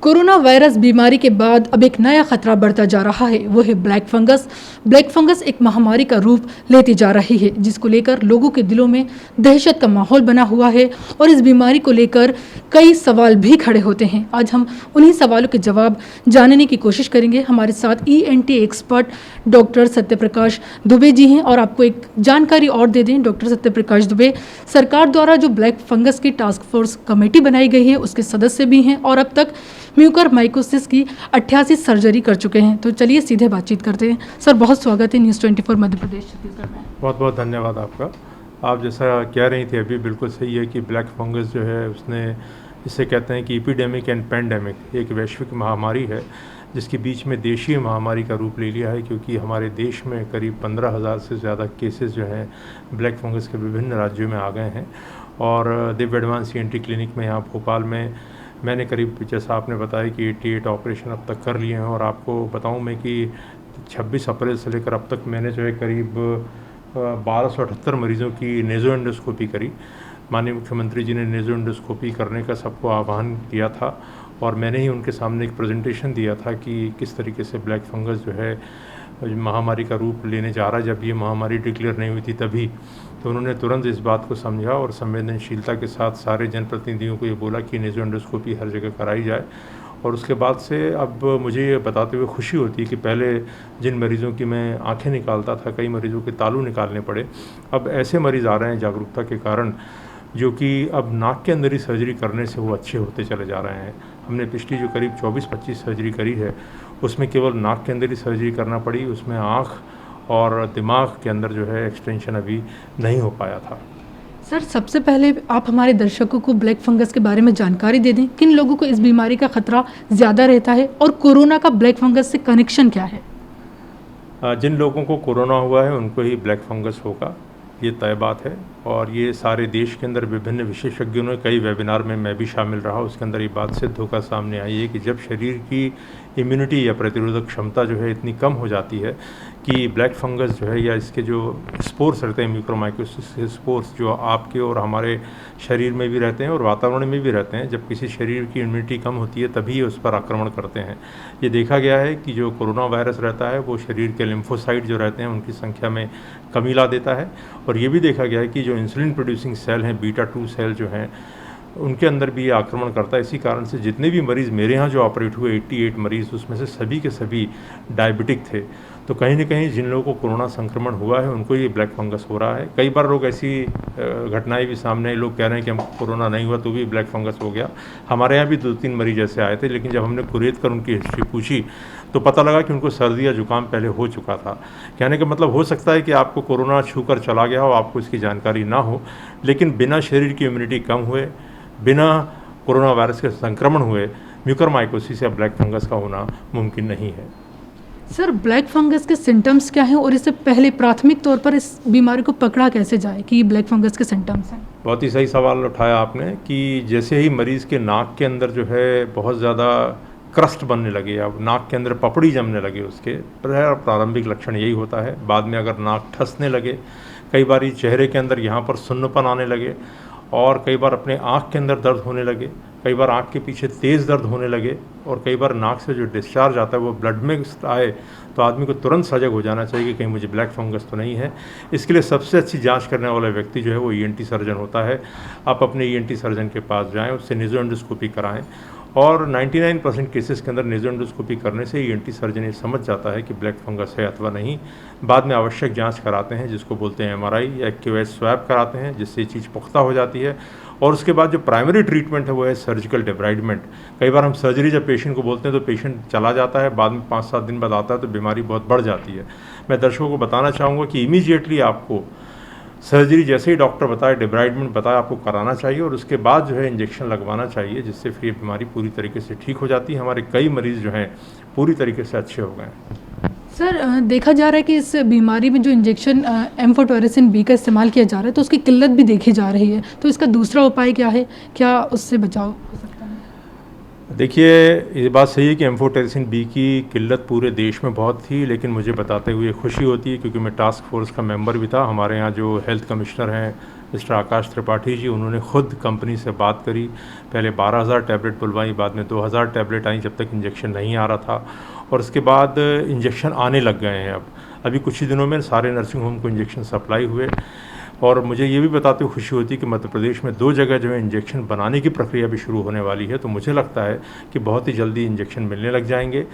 Corona virus बीमारी के बाद अब एक नया खतरा बढ़ता जा रहा है, वो है ब्लैक फंगस। ब्लैक फंगस एक महामारी का रूप लेती जा रही है, जिसको लेकर लोगों के दिलों में दहशत का माहौल बना हुआ है और इस बीमारी को लेकर कई सवाल भी खड़े होते हैं। आज हम उन्हीं सवालों के जवाब जानने की कोशिश करेंगे। हमारे साथ ENT expert doctor Satyaprakash Dubey ji हैं। और आपको एक जानकारी और दे दें, डॉक्टर सत्यप्रकाश दुबे सरकार द्वारा जो ब्लैक फंगस की टास्क फोर्स कमेटी बनाई गई है उसके सदस्य भी हैं और अब तक म्यूकरमाइकोसिस की 88 सर्जरी कर चुके हैं। तो चलिए सीधे बातचीत करते हैं। सर, बहुत स्वागत है न्यूज़ 24 मध्य प्रदेश छत्तीसगढ़ में। बहुत बहुत धन्यवाद आपका। आप जैसा कह रही थी अभी बिल्कुल सही है कि ब्लैक फंगस जो है उसने, जिसे कहते हैं कि एपिडेमिक एंड पैंडेमिक, एक वैश्विक महामारी है जिसके बीच में देशीय महामारी का रूप ले लिया है, क्योंकि हमारे देश में करीब 15,000 से ज़्यादा केसेस जो हैं ब्लैक फंगस के विभिन्न राज्यों में आ गए हैं। और दिव्य एडवांस ENT क्लिनिक में यहाँ भोपाल में मैंने करीब, जैसा आपने बताया कि 88 ऑपरेशन अब तक कर लिए हैं। और आपको बताऊं मैं कि 26 अप्रैल से लेकर अब तक मैंने जो है करीब 1278 मरीज़ों की नेज़ो एंडोस्कोपी करी। माननीय मुख्यमंत्री जी ने नेज़ो एंडोस्कोपी करने का सबको आह्वान किया था और मैंने ही उनके सामने एक प्रेजेंटेशन दिया था कि किस तरीके से ब्लैक फंगस जो है महामारी का रूप लेने जा रहा है। जब ये महामारी डिक्लेयर नहीं हुई थी तभी तो उन्होंने तुरंत इस बात को समझा और संवेदनशीलता के साथ सारे जनप्रतिनिधियों को ये बोला कि नेज़ो एंडोस्कोपी हर जगह कराई जाए। और उसके बाद से अब मुझे ये बताते हुए खुशी होती है कि पहले जिन मरीज़ों की मैं आंखें निकालता था, कई मरीज़ों के तालू निकालने पड़े, अब ऐसे मरीज़ आ रहे हैं जागरूकता के कारण, जो कि अब नाक के अंदर ही सर्जरी करने से वो अच्छे होते चले जा रहे हैं। हमने पिछली जो करीब 24-25 सर्जरी करी है उसमें केवल नाक के अंदर ही सर्जरी करना पड़ी, उसमें आँख और दिमाग के अंदर जो है एक्सटेंशन अभी नहीं हो पाया था। सर, सबसे पहले आप हमारे दर्शकों को ब्लैक फंगस के बारे में जानकारी दे दें। किन लोगों को इस बीमारी का खतरा ज़्यादा रहता है और कोरोना का ब्लैक फंगस से कनेक्शन क्या है? जिन लोगों को कोरोना हुआ है उनको ही ब्लैक फंगस होगा, ये तय बात है। और ये सारे देश के अंदर विभिन्न विशेषज्ञों ने, कई वेबिनार में मैं भी शामिल रहा, उसके अंदर ये बात सिद्ध होकर सामने आई है कि जब शरीर की इम्यूनिटी या प्रतिरोधक क्षमता जो है इतनी कम हो जाती है कि ब्लैक फंगस जो है या इसके जो स्पोर्स रहते हैं, म्यूकरमाइकोसिस के स्पोर्स जो आपके और हमारे शरीर में भी रहते हैं और वातावरण में भी रहते हैं, जब किसी शरीर की इम्यूनिटी कम होती है तभी ये उस पर आक्रमण करते हैं। ये देखा गया है कि जो कोरोना वायरस रहता है वो शरीर के लिम्फोसाइट जो रहते हैं उनकी संख्या में कमी ला देता है। और ये भी देखा गया है कि जो इंसुलिन प्रोड्यूसिंग सेल हैं, बीटा 2 सेल जो हैं, उनके अंदर भी ये आक्रमण करता है। इसी कारण से जितने भी मरीज़ मेरे यहाँ जो ऑपरेट हुए 88 मरीज़, उसमें से सभी के सभी डायबिटिक थे। तो कहीं ना कहीं जिन लोगों को कोरोना संक्रमण हुआ है उनको ये ब्लैक फंगस हो रहा है। कई बार लोग ऐसी घटनाएं भी सामने, लोग कह रहे हैं कि हमको कोरोना नहीं हुआ तो भी ब्लैक फंगस हो गया। हमारे यहाँ भी 2-3 मरीज ऐसे आए थे, लेकिन जब हमने कुरेद कर उनकी हिस्ट्री पूछी तो पता लगा कि उनको सर्दी या जुकाम पहले हो चुका था। कहने का मतलब, हो सकता है कि आपको कोरोना छू कर चला गया हो, आपको इसकी जानकारी ना हो, लेकिन बिना शरीर की इम्यूनिटी कम हुए, बिना कोरोना वायरस के संक्रमण हुए म्यूकरमाइकोसिस या ब्लैक फंगस का होना मुमकिन नहीं है। सर, ब्लैक फंगस के सिम्टम्स क्या हैं और इससे पहले प्राथमिक तौर पर इस बीमारी को पकड़ा कैसे जाए कि ब्लैक फंगस के सिम्टम्स हैं? बहुत ही सही सवाल उठाया आपने कि जैसे ही मरीज़ के नाक के अंदर जो है बहुत ज़्यादा क्रस्ट बनने लगे, अब नाक के अंदर पपड़ी जमने लगे, उसके प्रारंभिक लक्षण यही होता है। बाद में अगर नाक ठसने लगे, कई बार चेहरे के अंदर यहाँ पर सुन्नपन आने लगे और कई बार अपने आँख के अंदर दर्द होने लगे, कई बार आँख के पीछे तेज़ दर्द होने लगे और कई बार नाक से जो डिस्चार्ज आता है वो ब्लड में आए, तो आदमी को तुरंत सजग हो जाना चाहिए कि कहीं मुझे ब्लैक फंगस तो नहीं है। इसके लिए सबसे अच्छी जांच करने वाला व्यक्ति जो है वो ENT सर्जन होता है। आप अपने ENT सर्जन के पास जाएं, उससे नेज़ो एंडोस्कोपी कराएं और 99% केसेस के अंदर नेज़ो एंडोस्कोपी करने से ENT सर्जन ये समझ जाता है कि ब्लैक फंगस है अथवा नहीं। बाद में आवश्यक जांच कराते हैं जिसको बोलते हैं MRI या QS स्वैब कराते हैं, जिससे ये चीज़ पुख्ता हो जाती है। और उसके बाद जो प्राइमरी ट्रीटमेंट है वो है सर्जिकल डिब्राइडमेंट। कई बार हम सर्जरी जब पेशेंट को बोलते हैं तो पेशेंट चला जाता है, बाद में 5-7 दिन बाद आता है तो बीमारी बहुत बढ़ जाती है। मैं दर्शकों को बताना चाहूँगा कि इमीडिएटली आपको सर्जरी जैसे ही डॉक्टर बताए, डिब्राइडमेंट बताए, आपको कराना चाहिए और उसके बाद जो है इंजेक्शन लगवाना चाहिए, जिससे फिर ये बीमारी पूरी तरीके से ठीक हो जाती है। हमारे कई मरीज़ जो हैं पूरी तरीके से अच्छे हो गए। सर, देखा जा रहा है कि इस बीमारी में जो इंजेक्शन एम्फोटेरेसिन B का इस्तेमाल किया जा रहा है तो उसकी किल्लत भी देखी जा रही है, तो इसका दूसरा उपाय क्या है? क्या उससे बचाव हो सकता है? देखिए, ये बात सही है कि एम्फोटेरेसिन B की किल्लत पूरे देश में बहुत थी, लेकिन मुझे बताते हुए खुशी होती है क्योंकि मैं टास्क फोर्स का मेंबर भी था। हमारे यहाँ जो हेल्थ कमिश्नर हैं मिस्टर आकाश त्रिपाठी जी, उन्होंने खुद कंपनी से बात करी। पहले 12,000 टैबलेट बुलवाई, बाद में 2,000 टैबलेट आई जब तक इंजेक्शन नहीं आ रहा था, और उसके बाद इंजेक्शन आने लग गए हैं। अभी कुछ ही दिनों में सारे नर्सिंग होम को इंजेक्शन सप्लाई हुए। और मुझे ये भी बताते हुए खुशी होती है कि मध्य प्रदेश में 2 जगह जो है इंजेक्शन बनाने की प्रक्रिया भी शुरू होने वाली है। तो मुझे लगता है कि बहुत ही जल्दी इंजेक्शन मिलने लग जाएंगे।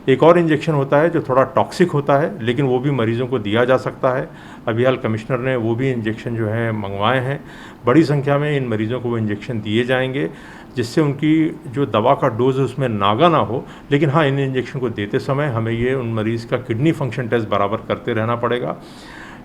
एक और इंजेक्शन होता है जो थोड़ा टॉक्सिक होता है, लेकिन वो भी मरीज़ों को दिया जा सकता है। अभी हाल कमिश्नर ने वो भी इंजेक्शन जो है मंगवाए हैं। बड़ी संख्या में इन मरीज़ों को वो इंजेक्शन दिए जाएंगे, जिससे उनकी जो दवा का डोज है उसमें नागा ना हो। लेकिन हाँ, इन इंजेक्शन को देते समय हमें ये उन मरीज़ का किडनी फंक्शन टेस्ट बराबर करते रहना पड़ेगा।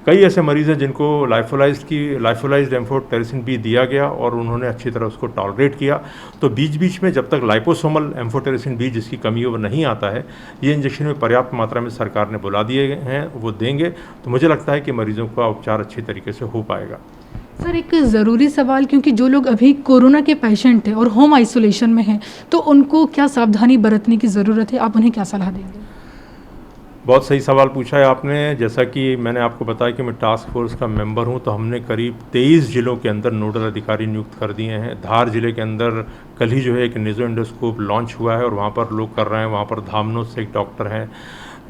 कई ऐसे मरीज़ हैं जिनको लाइफोलाइज्ड एम्फोटेरिसिन बी दिया गया और उन्होंने अच्छी तरह उसको टॉलरेट किया। तो बीच बीच में जब तक लाइपोसोमल एम्फोटेरिसिन बी जिसकी कमी है वो नहीं आता है, ये इंजेक्शन में पर्याप्त मात्रा में सरकार ने बुला दिए हैं, वो देंगे। तो मुझे लगता है कि मरीज़ों का उपचार अच्छी तरीके से हो पाएगा। सर, एक ज़रूरी सवाल, क्योंकि जो लोग अभी कोरोना के पेशेंट हैं और होम आइसोलेशन में हैं, तो उनको क्या सावधानी बरतने की ज़रूरत है? आप उन्हें क्या सलाह देंगे? बहुत सही सवाल पूछा है आपने। जैसा कि मैंने आपको बताया कि मैं टास्क फोर्स का मेंबर हूं, तो हमने करीब 23 जिलों के अंदर नोडल अधिकारी नियुक्त कर दिए हैं। धार जिले के अंदर कल ही जो है एक नेज़ो एंडोस्कोप लॉन्च हुआ है और वहां पर लोग कर रहे हैं। वहां पर धामनोद से एक डॉक्टर हैं,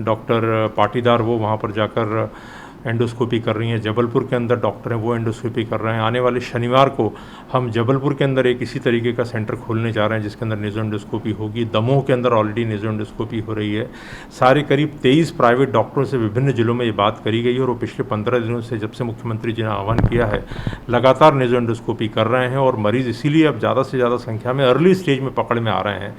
डॉक्टर पाटीदार, वो वहां पर जाकर एंडोस्कोपी कर रही हैं। जबलपुर के अंदर डॉक्टर हैं, वो एंडोस्कोपी कर रहे हैं। आने वाले शनिवार को हम जबलपुर के अंदर एक इसी तरीके का सेंटर खोलने जा रहे हैं जिसके अंदर नेज़ो एंडोस्कोपी होगी। दमोह के अंदर ऑलरेडी नेज़ो एंडोस्कोपी हो रही है। सारे करीब 23 प्राइवेट डॉक्टरों से विभिन्न जिलों में ये बात करी गई है और वो पिछले 15 दिनों से, जब से मुख्यमंत्री जी ने आह्वान किया है, लगातार नेज़ो एंडोस्कोपी कर रहे हैं। और मरीज़ इसीलिए अब ज़्यादा से ज़्यादा संख्या में अर्ली स्टेज में पकड़ में आ रहे हैं।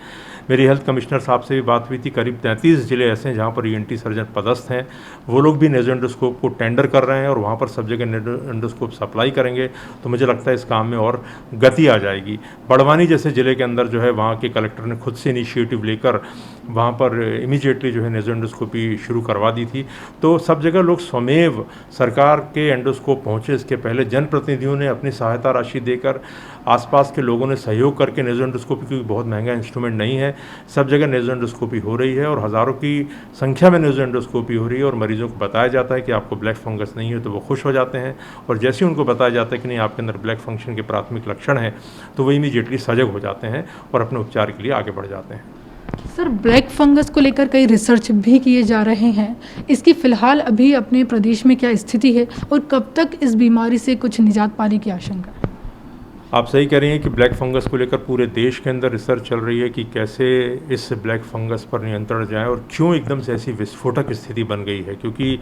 मेरी हेल्थ कमिश्नर साहब से भी बात हुई थी। करीब 33 जिले ऐसे हैं जहाँ पर ENT सर्जन पदस्थ हैं, वो लोग भी नेज़ो एंडोस्कोप को टेंडर कर रहे हैं और वहाँ पर सब जगह नेज़ो एंडोस्कोप सप्लाई करेंगे। तो मुझे लगता है इस काम में और गति आ जाएगी। बड़वानी जैसे ज़िले के अंदर जो है वहाँ के कलेक्टर ने खुद से इनिशिएटिव लेकर वहाँ पर इमीडिएटली जो है नेज़ो एंडोस्कोपी शुरू करवा दी थी। तो सब जगह लोग स्वमेव सरकार के एंडोस्कोप पहुँचे। इसके पहले जनप्रतिनिधियों ने अपनी सहायता राशि देकर, आसपास के लोगों ने सहयोग करके नेज़ो एंडोस्कोपी, क्योंकि बहुत महंगा इंस्ट्रूमेंट नहीं है, सब जगह नेज़ो एंडोस्कोपी हो रही है और हज़ारों की संख्या में नेज़ो एंडोस्कोपी हो रही है। और मरीज़ों को बताया जाता है कि आपको ब्लैक फंगस नहीं है, तो वो खुश हो जाते हैं। और जैसे ही उनको बताया जाता है कि नहीं, आपके अंदर ब्लैक फंक्शन के प्राथमिक लक्षण हैं, तो वो इमीडिएटली सजग हो जाते हैं और अपने उपचार के लिए आगे बढ़ जाते हैं। सर, ब्लैक फंगस को लेकर कई रिसर्च भी किए जा रहे हैं। इसकी फ़िलहाल अभी अपने प्रदेश में क्या स्थिति है और कब तक इस बीमारी से कुछ निजात पाने की आशंका है? आप सही कह रही हैं कि ब्लैक फंगस को लेकर पूरे देश के अंदर रिसर्च चल रही है कि कैसे इस ब्लैक फंगस पर नियंत्रण जाए और क्यों एकदम से ऐसी विस्फोटक स्थिति बन गई है। क्योंकि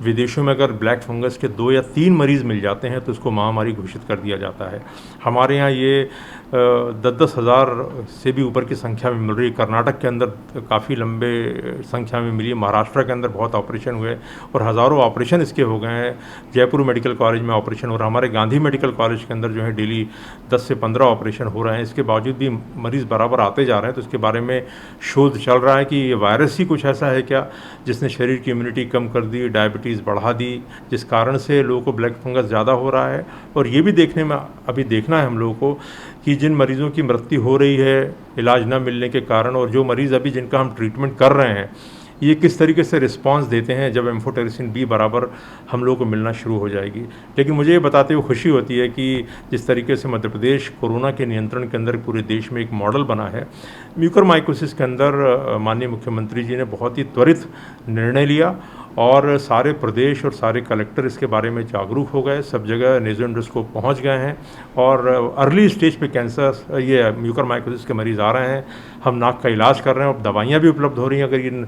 विदेशों में अगर ब्लैक फंगस के 2 या 3 मरीज़ मिल जाते हैं तो उसको महामारी घोषित कर दिया जाता है। हमारे यहाँ ये 10-10 हज़ार से भी ऊपर की संख्या में मिल रही है। कर्नाटक के अंदर काफ़ी लंबे संख्या में मिली है। महाराष्ट्र के अंदर बहुत ऑपरेशन हुए और हज़ारों ऑपरेशन इसके हो गए हैं। जयपुर मेडिकल कॉलेज में ऑपरेशन हो रहा है। हमारे गांधी मेडिकल कॉलेज के अंदर जो है डेली 10 से 15 ऑपरेशन हो रहे हैं। इसके बावजूद भी मरीज़ बराबर आते जा रहे हैं। तो इसके बारे में शोध चल रहा है कि ये वायरस ही कुछ ऐसा है क्या जिसने शरीर की इम्यूनिटी कम कर दी, डायबिटीज़ बढ़ा दी, जिस कारण से लोगों को ब्लैक फंगस ज़्यादा हो रहा है। और ये भी अभी देखना है हम लोगों को कि जिन मरीज़ों की मृत्यु हो रही है इलाज न मिलने के कारण, और जो मरीज़ अभी जिनका हम ट्रीटमेंट कर रहे हैं, ये किस तरीके से रिस्पांस देते हैं जब एम्फोटेरिसिन बी बराबर हम लोगों को मिलना शुरू हो जाएगी। लेकिन मुझे ये बताते हुए खुशी होती है कि जिस तरीके से मध्य प्रदेश कोरोना के नियंत्रण के अंदर पूरे देश में एक मॉडल बना है। म्यूकरमाइकोसिस के अंदर माननीय मुख्यमंत्री जी ने बहुत ही त्वरित निर्णय लिया और सारे प्रदेश और सारे कलेक्टर इसके बारे में जागरूक हो गए। सब जगह नेज़ो एंडोस्कोप पहुंच गए हैं और अर्ली स्टेज पे कैंसर, ये म्यूकरमाइकोसिस के मरीज़ आ रहे हैं। हम नाक का इलाज कर रहे हैं। अब दवाइयाँ भी उपलब्ध हो रही हैं। अगर इन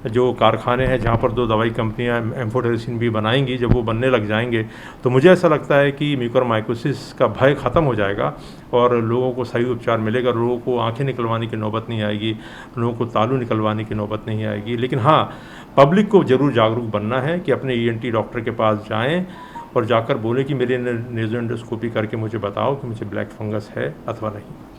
जो कारखाने हैं जहाँ पर 2 दवाई कंपनियाँ एम्फोटेरिसिन भी बनाएंगी, जब वो बनने लग जाएंगे तो मुझे ऐसा लगता है कि म्यूकरमाइकोसिस का भय ख़त्म हो जाएगा और लोगों को सही उपचार मिलेगा। लोगों को आँखें निकलवाने की नौबत नहीं आएगी, लोगों को तालू निकलवाने की नौबत नहीं आएगी। लेकिन हाँ, पब्लिक को ज़रूर जागरूक बनना है कि अपने ENT डॉक्टर के पास जाएं और जाकर बोले कि मेरे नेज़ो एंडोस्कोपी करके मुझे बताओ कि मुझे ब्लैक फंगस है अथवा नहीं।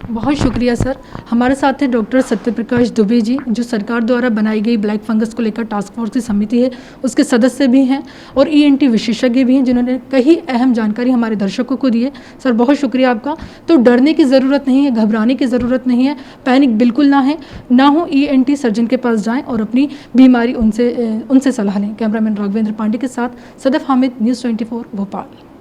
बहुत शुक्रिया सर। हमारे साथ हैं डॉक्टर सत्यप्रकाश दुबे जी, जो सरकार द्वारा बनाई गई ब्लैक फंगस को लेकर टास्क फोर्स की समिति है उसके सदस्य भी हैं और ENT विशेषज्ञ भी हैं, जिन्होंने कई अहम जानकारी हमारे दर्शकों को दी है। सर, बहुत शुक्रिया आपका। तो डरने की ज़रूरत नहीं है, घबराने की ज़रूरत नहीं है, पैनिक बिल्कुल ना हो। ENT सर्जन के पास जाएँ और अपनी बीमारी उनसे सलाह लें। कैमरामैन राघवेंद्र पांडे के साथ सदफ हामिद, न्यूज़ 24 भोपाल।